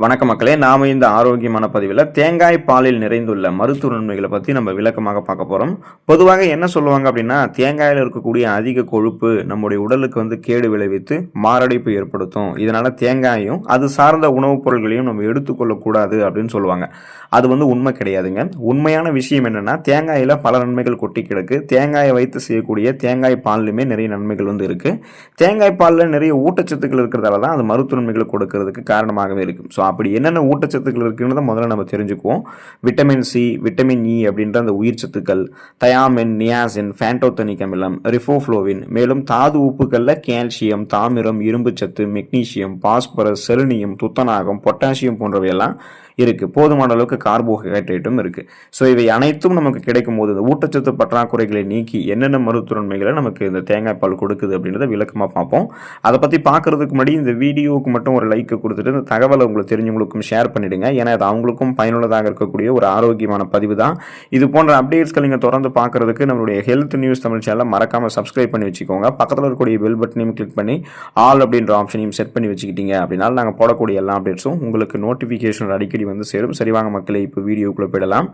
வணக்க மக்களே, நாம இந்த ஆரோக்கியமான பதிவில் தேங்காய் பாலில் நிறைந்துள்ள மருத்துவ நன்மைகளை பற்றி நம்ம விளக்கமாக பார்க்க போகிறோம். பொதுவாக என்ன சொல்லுவாங்க அப்படின்னா, தேங்காயில் இருக்கக்கூடிய அதிக கொழுப்பு நம்முடைய உடலுக்கு கேடு விளைவித்து மாரடைப்பு ஏற்படுத்தும். இதனால தேங்காயும் அது சார்ந்த உணவுப் பொருட்களையும் நம்ம எடுத்துக்கொள்ளக்கூடாது அப்படின்னு சொல்லுவாங்க. அது உண்மை கிடையாதுங்க. உண்மையான விஷயம் என்னன்னா, தேங்காயில் பல நன்மைகள் கொட்டி கிடக்கு. தேங்காயை வைத்து செய்யக்கூடிய தேங்காய் பால்லையுமே நிறைய நன்மைகள் இருக்கு. தேங்காய் பாலில் நிறைய ஊட்டச்சத்துக்கள் இருக்கிறதால தான் அது மருத்துவ நன்மைகளை கொடுக்கறதுக்கு காரணமாகவே இருக்கு. ஸோ அப்படி என்னென்ன ஊட்டச்சத்துக்கள் இருக்குன்னு முதல்ல நம்ம தெரிஞ்சுக்குவோம். விட்டமின் சி, விட்டமின் இ அப்படின்ற அந்த உயிர் சத்துக்கள், தயாமின், நியாசின், ஃபேண்டோத்தனிக் அமிலம், ரிஃபோஃப்ளோவின், மேலும் தாது உப்புகளில் கால்சியம், தாமிரம், இரும்புச்சத்து, மெக்னீசியம், பாஸ்பரஸ், செலினியம், துத்தநாகம், பொட்டாசியம் போன்றவையெல்லாம் இருக்குது. போதுமான அளவுக்கு கார்போஹைட்ரேட்டும் இருக்குது. ஸோ இவை அனைத்தும் நமக்கு கிடைக்கும் போது இந்த ஊட்டச்சத்து பற்றாக்குறைகளை நீக்கி என்னென்ன மருத்துவ நன்மைகளை நமக்கு இந்த தேங்காய் பால் கொடுக்குது அப்படின்றத விளக்கமாக பார்ப்போம். அதை பற்றி பார்க்கறதுக்கு முன்னாடி இந்த வீடியோவுக்கு மட்டும் ஒரு லைக் கொடுத்துட்டு இந்த தகவலை உங்களுக்கு தெரிஞ்சவங்களுக்கும் ஷேர் பண்ணிடுங்க. ஏன்னா அது அவங்களுக்கும் பயனுள்ளதாக இருக்கக்கூடிய ஒரு ஆரோக்கியமான பதிவு தான். இது போன்ற அப்டேட்ஸ்கள் நீங்கள் தொடர்ந்து பார்க்கறதுக்கு நம்மளுடைய ஹெல்த் நியூஸ் தமிழ் சேனலை மறக்காமல் சப்ஸ்கிரைப் பண்ணி வச்சுக்கோங்க. பக்கத்தில் இருக்கக்கூடிய பெல் பட்டனையும் கிளிக் பண்ணி ஆல் அப்படின்ற ஆப்ஷனையும் செட் பண்ணி வச்சுக்கிட்டீங்க அப்படின்னா நாங்கள் போடக்கூடிய எல்லா அப்டேட்ஸும் உங்களுக்கு நோட்டிஃபிகேஷன் அடிக்கடி சேரும். சரிவாங்க மக்களே, இப்போ வீடியோக்குள்ள போயிடலாம்.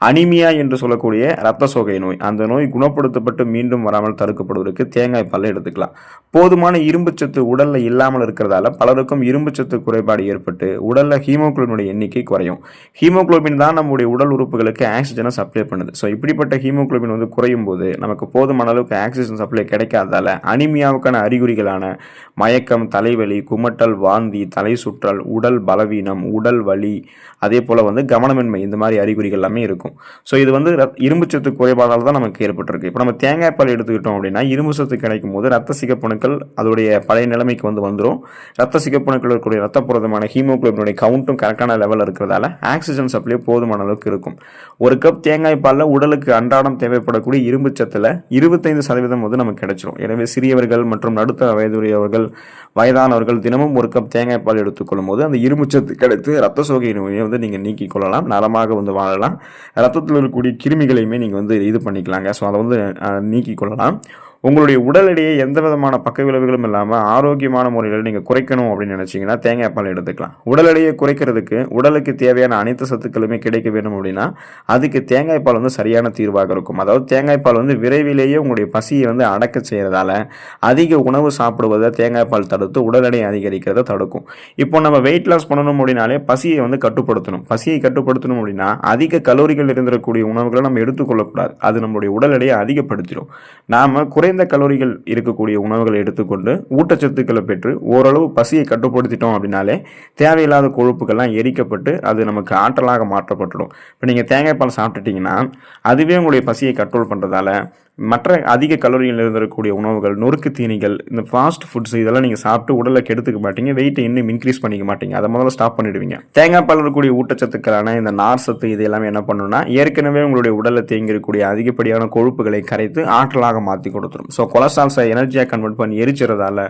அனிமியா என்று சொல்லக்கூடிய இரத்த சோகை நோய், அந்த நோய் குணப்படுத்தப்பட்டு மீண்டும் வராமல் தடுக்கப்படுவதற்கு தேங்காய் பாலை எடுத்துக்கலாம். போதுமான இரும்புச்சத்து உடல்ல இல்லாமல் இருக்கிறதால பலருக்கும் இரும்புச்சத்து குறைபாடு ஏற்பட்டு உடல்ல ஹீமோகுளோபினுடைய எண்ணிக்கை குறையும். ஹீமோகுளோபின் தான் நம்முடைய உடல் உறுப்புகளுக்கு ஆக்சிஜனை சப்ளை பண்ணுது. ஸோ இப்படிப்பட்ட ஹீமோகுளோபின் குறையும் போது நமக்கு போதுமான அளவுக்கு ஆக்சிஜன் சப்ளை கிடைக்காததால அனிமியாவுக்கான அறிகுறிகளான மயக்கம், தலைவலி, குமட்டல், வாந்தி, தலை சுற்றல், உடல் பலவீனம், உடல் வலி, அதே போல கவனமின்மை, இந்த மாதிரி அறிகுறிகள் எல்லாமே இருக்கும். ஸோ இது இரும்புச்சத்து குறைபாடால் தான் நமக்கு ஏற்பட்டிருக்கு. இப்போ நம்ம தேங்காய் பால் எடுத்துக்கிட்டோம் அப்படின்னா இரும்பு சத்து கிடைக்கும் போது ரத்த சிகப்பணுக்கள் அதோடைய பழைய நிலைமைக்கு வந்துடும். ரத்த சிகப்பணுக்கள் இருக்கக்கூடிய ரத்த புரதமான ஹீமோகுளோபினுடைய கவுண்ட்டும் கரெக்டான லெவலில் இருக்கிறதால ஆக்சிஜன் சப்ளை போதுமான அளவுக்கு இருக்கும். ஒரு கப் தேங்காய் பாலில் உடலுக்கு அன்றாடம் தேவைப்படக்கூடிய இரும்பு சத்துல 25% நமக்கு கிடைச்சிடும். எனவே சிறியவர்கள் மற்றும் நடுத்தர வயதுடையவர்கள், வயதானவர்கள் தினமும் ஒரு கப் தேங்காய் பால் எடுத்துக்கொள்ளும் போது அந்த இரும்பு சத்து கிடைத்து ரத்த சோகை நோயை நீங்க நீக்கிக் கொள்ளலாம். நலமாக வாழலாம். ரத்தத்தில் இருக்கக்கூடிய கிருமிகளையுமே நீங்க இது பண்ணிக்கலாங்க. ஸோ அதை நீக்கிக் கொள்ளலாம். உங்களுடைய உடல் எடையை எந்த விதமான பக்க விளைவுகளும் இல்லாமல் ஆரோக்கியமான முறையில் நீங்கள் குறைக்கணும் அப்படின்னு நினச்சிங்கன்னா தேங்காய் பால் எடுத்துக்கலாம். உடல் எடையை குறைக்கிறதுக்கு உடலுக்கு தேவையான அனைத்து சத்துக்களுமே கிடைக்க வேணும் அப்படின்னா அதுக்கு தேங்காய் பால் சரியான தீர்வாக இருக்கும். அதாவது தேங்காய் பால் விரைவிலேயே உங்களுடைய பசியை அடக்க செய்கிறதால அதிக உணவு சாப்பிடுவதை தேங்காய் பால் தடுத்து உடல் எடையை அதிகரிக்கிறத தடுக்கும். இப்போ நம்ம வெயிட் லாஸ் பண்ணணும் அப்படின்னாலே பசியை கட்டுப்படுத்தணும். பசியை கட்டுப்படுத்தணும் அப்படின்னா அதிக கலோரிகள் இருந்திருக்கக்கூடிய உணவுகளை நம்ம எடுத்துக்கொள்ளக்கூடாது. அது நம்மளுடைய உடல் எடையை அதிகப்படுத்திடும். நாம குறைந்த கலோரிகள் இருக்கக்கூடிய உணவுகளை எடுத்துக்கொண்டு ஊட்டச்சத்துக்களை பெற்று ஓரளவு பசியை கட்டுப்படுத்திட்டோம் அப்படின்னாலே தேவையில்லாத கொழுப்புகள்லாம் எரிக்கப்பட்டு அது நமக்கு ஆற்றலாக மாற்றப்பட்டுடும். இப்போ நீங்கள் தேங்காய் பால் சாப்பிட்டுட்டீங்கன்னா அதுவே உங்களுடைய பசியை கண்ட்ரோல் பண்ணுறதால மற்ற அதிக கலோரிகள் இருந்திருக்கக்கூடிய உணவுகள், நொறுக்கு தீனிகள், இந்த ஃபாஸ்ட் ஃபுட்ஸ் இதெல்லாம் நீங்கள் சாப்பிட்டு உடலை கெடுத்துக்க மாட்டீங்க, வெயிட்டை இன்னும் இன்க்ரீஸ் பண்ணிக்க மாட்டீங்க. அதை முதல்ல ஸ்டாப் பண்ணிடுவீங்க. தேங்காய் பால் இருக்கக்கூடிய ஊட்டச்சத்துக்களான இந்த நார் சத்து இது எல்லாமே என்ன பண்ணணும்னா ஏற்கனவே உங்களுடைய உடலில் தேங்கி இருக்கக்கூடிய அதிகப்படியான கொழுப்புகளை கரைத்து ஆற்றலாக மாற்றி கொடுத்துரும். ஸோ கொலஸ்ட்ரால்ஸை எனர்ஜியாக கன்வெர்ட் பண்ணி எரிச்சுறதால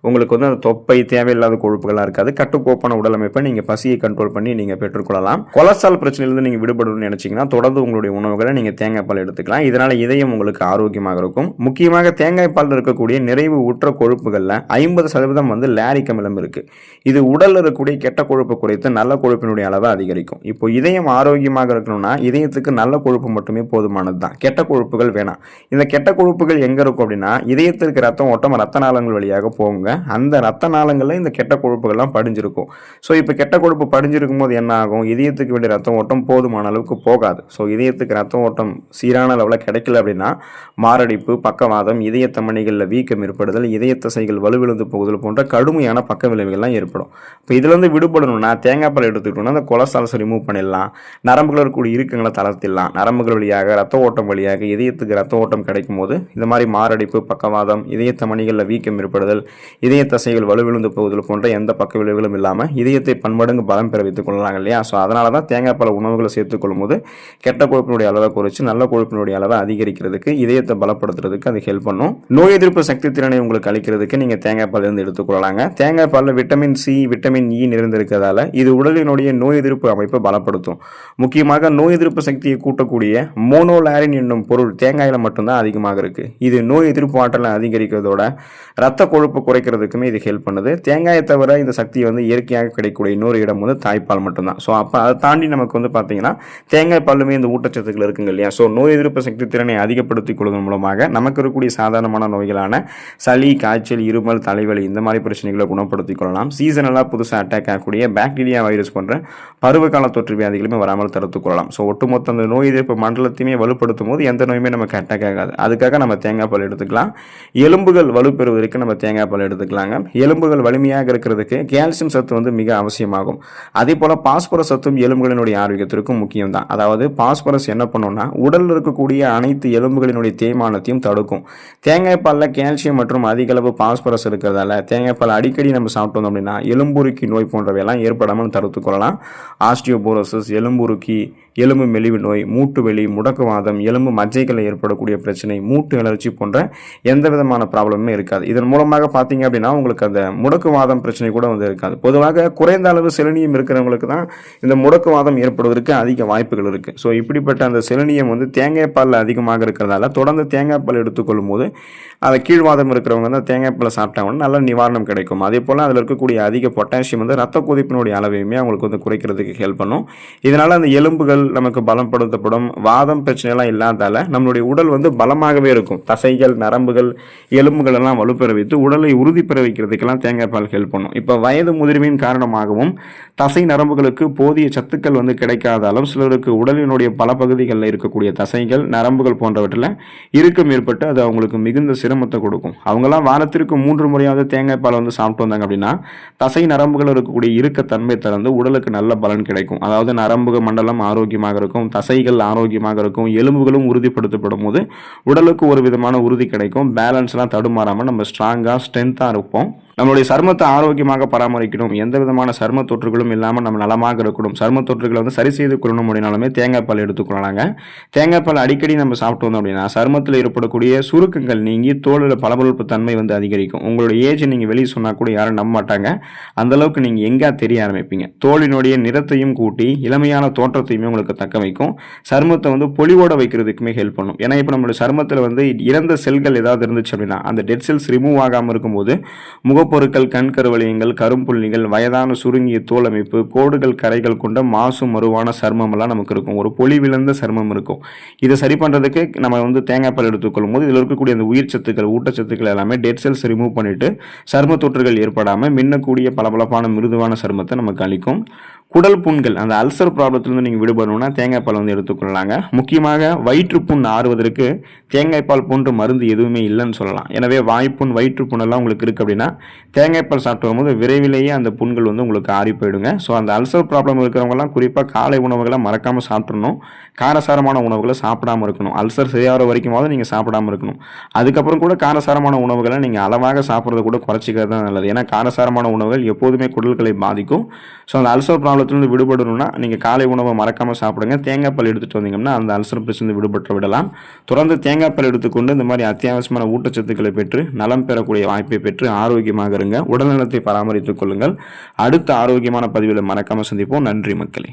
உங்களுக்கு அந்த தொப்பை, தேவையில்லாத கொழுப்புகளாக இருக்காது. கட்டுக்கோப்பான உடலமைப்பை நீங்கள் பசியை கண்ட்ரோல் பண்ணி நீங்கள் பெற்றுக்கொள்ளலாம். கொலஸ்ட்ரால் பிரச்சனையிலிருந்து நீங்கள் விடுபடணும்னு நினைச்சீங்கன்னா தொடர்ந்து உங்களுடைய உணவுகளை நீங்கள் தேங்காய் பால் எடுத்துக்கலாம். இதனால இதயம் உங்களுக்கு ஆரோக்கியமாக இருக்கும். முக்கியமாக தேங்காய் பால் இருக்கக்கூடிய நிறைவு உற்ற கொழுப்புகள்ல 50% லாரிக் அமிலம் இருக்கு. இது உடல்ல இருக்கக்கூடிய கெட்ட கொழுப்பு குறைத்து நல்ல கொழுப்பினுடைய அளவை அதிகரிக்கும். இப்போ இதயம் ஆரோக்கியமாக இருக்கணும்னா இதயத்துக்கு நல்ல கொழுப்பு மட்டுமே போதுமானது தான், கெட்ட கொழுப்புகள் வேணாம். இந்த கெட்ட கொழுப்புகள் எங்க இருக்கும் அப்படின்னா இதயத்திற்கு ரத்தம் ஓட்டம் ரத்த நாளங்கள் வழியாக போகுங்க. அந்த ரத்த நாளங்கள்ல இந்த கெட்ட கொழுப்புகள்லாம் படிஞ்சிருக்கும். ஸோ இப்போ கெட்ட கொழுப்பு படிஞ்சிருக்கும் போது என்ன ஆகும், இதயத்துக்கு வேண்டிய ரத்த ஓட்டம் போதுமான அளவுக்கு போகாது. ஸோ இதயத்துக்கு ரத்த ஓட்டம் சீரான அளவில் கிடைக்கல அப்படின்னா மாரடைப்பு, பக்கவாதம், இதய தமனிகளில் வீக்கம் ஏற்படுதல், இதய தசைகள் வலுவிழந்து போகுதல் போன்ற கடுமையான பக்க விளைவுகள்லாம் ஏற்படும். இப்போ இதுலேருந்து விடுபடணும்னா தேங்காய் பால் எடுத்துக்கிட்டோம்னா அந்த கொலஸ்ட்ரால்ஸை ரிமூவ் பண்ணிடலாம். நரம்புகள் இருக்கக்கூடிய இறுக்கங்களை தளர்த்திடலாம். நரம்புகள் வழியாக ரத்த ஓட்டம் வழியாக இதயத்துக்கு ரத்த ஓட்டம் கிடைக்கும் போது இந்த மாதிரி மாரடைப்பு, பக்கவாதம், இதய தமனிகளில் வீக்கம் ஏற்படுதல், இதய தசைகள் வலுவிழந்து போகுதல் போன்ற எந்த பக்க விளைவுகளும் இல்லாமல் இதயத்தை பன்மடங்கு பலம் பெற வைத்துக் கொள்ளலாம் இல்லையா. ஸோ அதனால தான் தேங்காய் பால் உணவுகளை சேர்த்துக் கொள்ளும் போது கெட்ட கொழுப்பினுடைய அளவை குறைச்சு நல்ல கொழுப்பினுடைய அளவை அதிகரிக்கிறதுக்கு இதய இதயத்தை பலப்படுத்துறதுக்கு அது ஹெல்ப் பண்ணும். நோய் எதிர்ப்பு சக்தி திறனை உங்களுக்கு அளிக்கிறதுக்கு நீங்கள் தேங்காய் பால் இருந்து எடுத்துக்கொள்ளலாங்க. தேங்காய் பாலில் விட்டமின் சி, விட்டமின் இ நிறைந்திருக்கிறதால இது உடலினுடைய நோய் எதிர்ப்பு அமைப்பை பலப்படுத்தும். முக்கியமாக நோய் எதிர்ப்பு சக்தியை கூட்டக்கூடிய மோனோலாரின் என்னும் பொருள் தேங்காயில் மட்டும்தான் அதிகமாக இருக்குது. இது நோய் எதிர்ப்பு ஆற்றலை அதிகரிக்கிறதோட ரத்த கொழுப்பு குறைக்கிறதுக்குமே இது ஹெல்ப் பண்ணுது. தேங்காயை தவிர இந்த சக்தியை வந்து இயற்கையாக கிடைக்கக்கூடிய இன்னொரு இடம் வந்து தாய்ப்பால் மட்டும்தான். ஸோ அப்போ அதை தாண்டி நமக்கு வந்து பார்த்தீங்கன்னா தேங்காய் பாலுமே இந்த ஊட்டச்சத்துக்கள் இருக்குங்க இல்லையா. ஸோ நோய் எதிர்ப்பு சக்தி திறனை அதிகப்படுத்திக் கொள்வதன் மூலமாக நமக்கு இருக்கக்கூடிய சாதாரணமான நோய்களான சளி, காய்ச்சல், இருமல், தலைவலி இந்த மாதிரி பிரச்சனைகளை குணப்படுத்திக் கொள்ளலாம். சீசனலாக புதுசாக அட்டாக் ஆகக்கூடிய பாக்டீரியா, வைரஸ் போன்ற பருவகால தொற்று வியாதிகளுமே வராமல் தடுத்துக் கொள்ளலாம். ஸோ ஒட்டுமொத்த அந்த நோய் எதிர்ப்பு மண்டலத்தையுமே வலுப்படுத்தும் போது எந்த நோயுமே நமக்கு அட்டாக் ஆகாது. அதுக்காக நம்ம தேங்காய் பால் எடுத்துக்கலாம். எலும்புகள் வலுப்பெறுவதற்கு நம்ம தேங்காய் பால் எடுத்துக்கலாங்க. எலும்புகள் வலிமையாக இருக்கிறதுக்கு கால்சியம் சத்து வந்து மிக அவசியமாகும். அதே போல பாஸ்பரஸ் சத்தும் எலும்புகளினுடைய ஆரோக்கியத்திற்கும் முக்கியம் தான். அதாவது பாஸ்பரஸ் என்ன பண்ணும்னா உடலில் இருக்கக்கூடிய அனைத்து எலும்புகளினுடைய தேய்மானத்தையும் தடுக்கும். தேங்காய் பாலில் கால்சியம் மற்றும் அதிக அளவு பாஸ்பரஸ் இருக்கிறதால தேங்காய் பால் அடிக்கடி நம்ம சாப்பிட்டோம் அப்படின்னா எலும்புருக்கி நோய் போன்றவையெல்லாம் ஏற்படாமல் தடுத்துக் கொள்ளலாம். ஆஸ்டியோபோரோசிஸ், எலும்புருக்கி, எலும்பு மெலிவு நோய், மூட்டு வெளி, முடக்குவாதம், எலும்பு மஜ்ஜைகளில் ஏற்படக்கூடிய பிரச்சனை, மூட்டு அலர்ச்சி போன்ற எந்த விதமான ப்ராப்ளமுமே இருக்காது. இதன் மூலமாக பார்த்தீங்க அப்படின்னா உங்களுக்கு அந்த முடக்குவாதம் பிரச்சனை கூட வந்து இருக்காது. பொதுவாக குறைந்த அளவு செலினியம் இருக்கிறவங்களுக்கு தான் இந்த முடக்குவாதம் ஏற்படுவதற்கு அதிக வாய்ப்புகள் இருக்குது. ஸோ இப்படிப்பட்ட அந்த செலினியம் வந்து தேங்காய் பாலில் அதிகமாக இருக்கிறதால தொடர்ந்து தேங்காய் பால் எடுத்துக்கொள்ளும் போது அதை கீழ்வாதம் இருக்கிறவங்க தான் தேங்காய் பாலை சாப்பிட்டாங்கன்னா நல்ல நிவாரணம் கிடைக்கும். அதே போல் அதில் இருக்கக்கூடிய அதிக பொட்டாசியம் வந்து ரத்த கொதிப்பினுடைய அளவையுமே அவங்களுக்கு வந்து குறைக்கிறதுக்கு ஹெல்ப் பண்ணும். இதனால் அந்த எலும்புகள் நமக்கு பலப்படுத்தப்படும். வாதம் பிரச்சனைலாம் இல்லாதால நம்மளுடைய உடல் வந்து பலமாகவே இருக்கும். தசைகள், நரம்புகள், எலும்புகள் எல்லாம் வலுப்பெற வைத்து உடலை உறுதி பெற வைக்கிறதுக்கெல்லாம் தேங்காய் பால் ஹெல்ப் பண்ணும். இப்போ வயது முதிர்வின் காரணமாகவும் தசை நரம்புகளுக்கு போதிய சத்துக்கள் வந்து கிடைக்காதாலும் சிலருக்கு உடலினுடைய பல பகுதிகளில் இருக்கக்கூடிய தசைகள், நரம்புகள் போன்றவற்றில் இறுக்கம் ஏற்பட்டு அது அவங்களுக்கு மிகுந்த சிரமத்தை கொடுக்கும். அவங்களாம் வாரத்திற்கு 3 முறையாவது தேங்காய் பால் வந்து சாப்பிட்டு வந்தாங்க அப்படின்னா தசை நரம்புகள் இருக்கக்கூடிய இறுக்கத்தன்மை திறந்து உடலுக்கு நல்ல பலன் கிடைக்கும். அதாவது நரம்பு மண்டலம் ஆரோக்கியமாக இருக்கும், தசைகள் ஆரோக்கியமாக இருக்கும், எலும்புகளும் உறுதிப்படுத்தப்படும் போது உடலுக்கு ஒரு விதமான உறுதி கிடைக்கும். பேலன்ஸ்லாம் தடுமாறாமல் நம்ம ஸ்ட்ராங்காக ஸ்ட்ரென்த்தாக இருப்போம். நம்மளுடைய சருமத்தை ஆரோக்கியமாக பராமரிக்கணும், எந்த விதமான சரும தொற்றுகளும் இல்லாமல் நம்ம நலமாக இருக்கணும், சரும தொற்றுகளை வந்து சரி செய்து கொள்ளணும் அப்படின்னாலுமே தேங்காய் பால் எடுத்துக்கொள்ளலாங்க. தேங்காய் பால் அடிக்கடி நம்ம சாப்பிட்டு வந்தோம் அப்படின்னா சருமத்தில் ஏற்படக்கூடிய சுருக்கங்கள் நீங்கி தோலில் பளபளப்பு தன்மை வந்து அதிகரிக்கும். உங்களுடைய ஏஜ் நீங்கள் வெளியே சொன்னால் கூட யாரும் நம்ப மாட்டாங்க. அந்தளவுக்கு நீங்கள் எங்கே தெரிய ஆரம்பிப்பீங்க. தோலினுடைய நிறத்தையும் கூட்டி இளமையான தோற்றத்தையுமே உங்களுக்கு தக்க வைக்கும். சருமத்தை வந்து பொலிவோட வைக்கிறதுக்குமே ஹெல்ப் பண்ணும். ஏன்னா இப்போ நம்மளுடைய சருமத்தில் வந்து இறந்த செல்கள் ஏதாவது இருந்துச்சு அப்படின்னா அந்த டெட் செல்ஸ் ரிமூவ் ஆகாமல் இருக்கும்போது முகப்பொருட்கள், கண் கருவளையங்கள், கரும்புள்ளிகள், வயதான சுருங்கிய தோல் அமைப்பு, கோடுகள், கரைகள் கொண்ட மாசு மறுவான சர்மம் எல்லாம் நமக்கு இருக்கும். ஒரு பொலிவிழந்த சர்மம் இருக்கும். இதை சரி பண்ணுறதுக்கு நம்ம வந்து தேங்காய் பால் எடுத்துக்கொள்ளும் போது இதில் இருக்கக்கூடிய அந்த உயிர் சத்துக்கள், ஊட்டச்சத்துக்கள் எல்லாமே டெட் செல்ஸ் ரிமூவ் பண்ணிட்டு சர்ம தொற்றுகள் ஏற்படாமல் மின்னக்கூடிய பளபளப்பான மிருதுவான சர்மத்தை நமக்கு அளிக்கும். குடல் புண்கள், அந்த அல்சர் ப்ராப்ளத்திலிருந்து நீங்கள் விடுபடணும்னா தேங்காய் பால் வந்து எடுத்துக்கொள்ளலாங்க. முக்கியமாக வயிற்றுப்புண் ஆறுவதற்கு தேங்காய் பால் போன்ற மருந்து எதுவுமே இல்லைன்னு சொல்லலாம். எனவே வாய்ப்புண், வயிற்றுப்புண் எல்லாம் உங்களுக்கு இருக்குது அப்படின்னா தேங்காய் பால் சாப்பிட்டு வரும்போது விரைவிலேயே அந்த புண்கள் வந்து உங்களுக்கு ஆறி போயிடுங்க. ஸோ அந்த அல்சர் ப்ராப்ளம் இருக்கிறவங்கலாம் குறிப்பாக காலை உணவுகளை மறக்காமல் சாப்பிட்றணும். காரசாரமான உணவுகளை சாப்பிடாமல் இருக்கணும். அல்சர் சரியாகிற வரைக்குமாவது நீங்கள் சாப்பிடாமல் இருக்கணும். அதுக்கப்புறம் கூட காரசாரமான உணவுகளை நீங்கள் அளவாக சாப்பிட்றத கூட குறைச்சிக்கிறது தான் நல்லது. ஏன்னா காரசாரமான உணவுகள் எப்போதுமே குடல்களை பாதிக்கும். ஸோ அந்த அல்சர் ப்ராப்ளத்திலிருந்து விடுபடணும்னா நீங்கள் காலை உணவை மறக்காமல் சாப்பிடுங்க. தேங்காய் பால் எடுத்துகிட்டு வந்தீங்கன்னா அந்த அல்சர் பிரச்சனை விடுபட்டு விடலாம். தொடர்ந்து தேங்காய் பால் எடுத்துக்கொண்டு இந்த மாதிரி அத்தியாவசியமான ஊட்டச்சத்துக்களை பெற்று நலம் பெறக்கூடிய வாய்ப்பை பெற்று ஆரோக்கியமாக இருங்க. உடல்நலத்தை பராமரித்துக் கொள்ளுங்கள். அடுத்த ஆரோக்கியமான பதிவில் மறக்காமல் சந்திப்போம். நன்றி மக்களே.